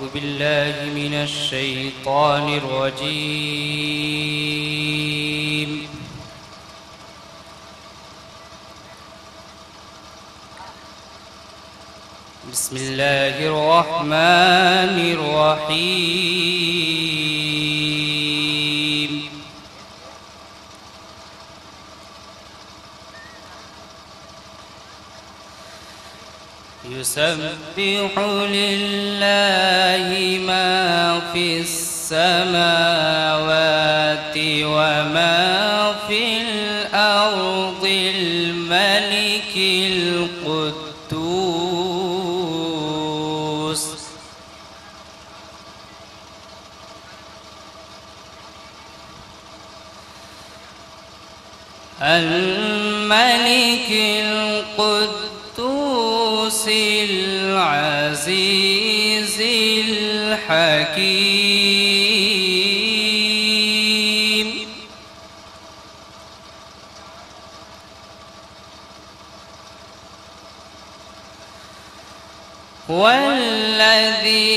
أعوذ بالله من الشيطان الرجيم. بسم الله الرحمن الرحيم. يسبح لله ما في السماوات وما في الأرض الملك القدوس الملك القدوس العزيز الحكيم. والذي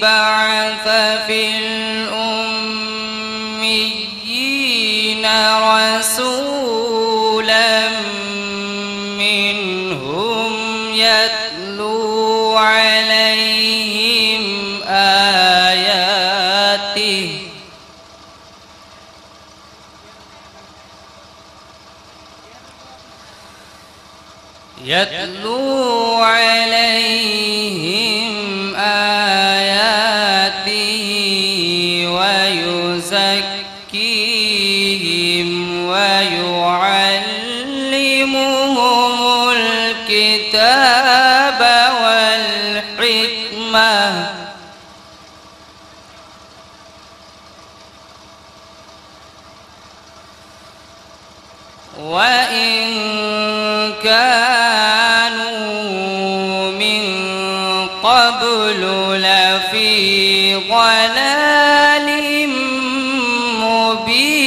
بعث في الأميين رسولا منهم يتلو عليهم آياته ويزكيهم ويعلمهم الكتاب والحكمة وإن كانوا من قبل لفي ضلال مبين.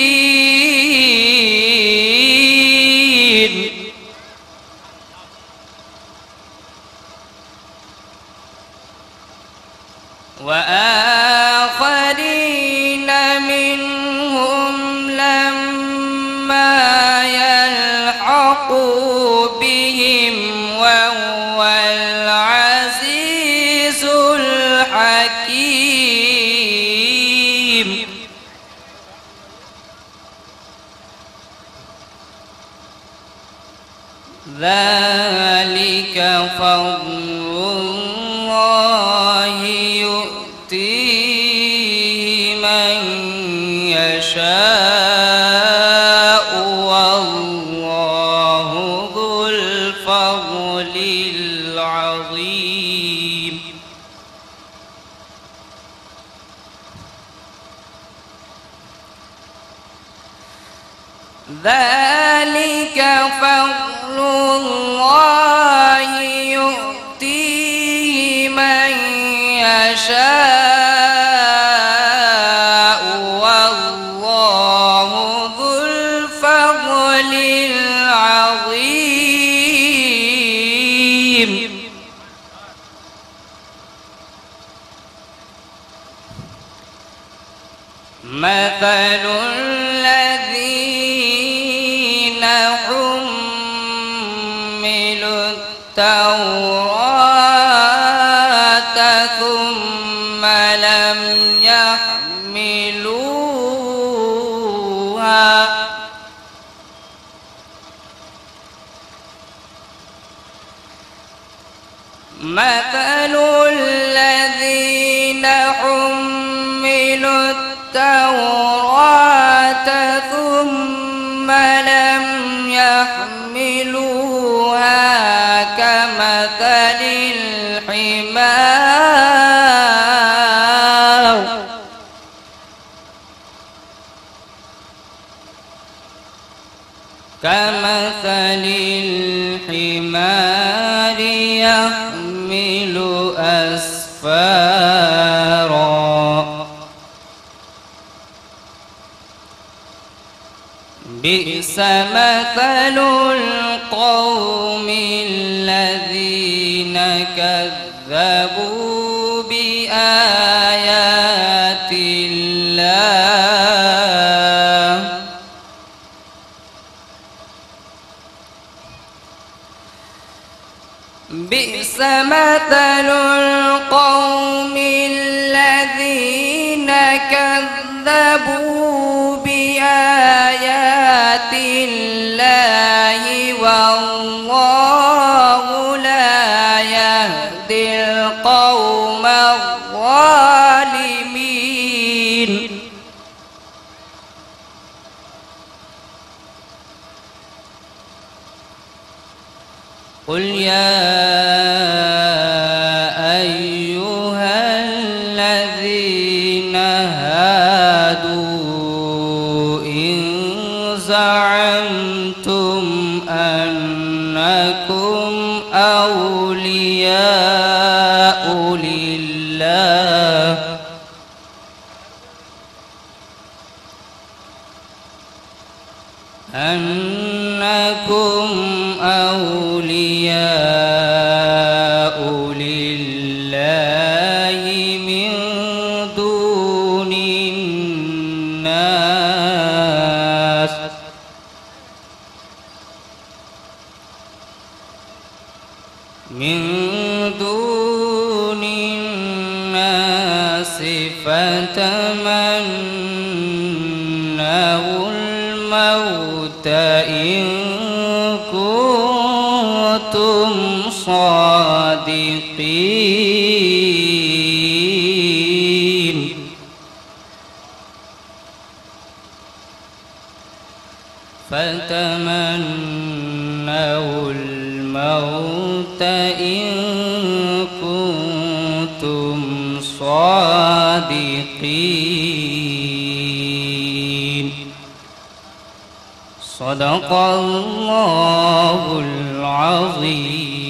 وآخرين منهم لما يلحقوا بهم وهو العزيز الحكيم. ذلك فضل الله يؤتيه من يشاء والله ذو الفضل العظيم. ذلك فضل الله يؤتيه من يشاء والله ذو الفضل العظيم. مثل الذين حملوا التوراة ثم لم يحملوها مثل الذين حملوا التوراة ثم لم يحملوها كمثل الحمار يحمل أسفارا. بئس مثل القوم الذين كذبوا بآيات بآيات الله بئس مثل القوم الذين كذبوا بآيات الله والله لا يهدي القوم الظالمين قل يا أيها الذين هادوا إن زعمتم أنكم أولياء لله من دون الناس فتمنوا الموت إن كنتم صادقين فتمنوا الموت إن كنتم صادقين صدق الله العظيم.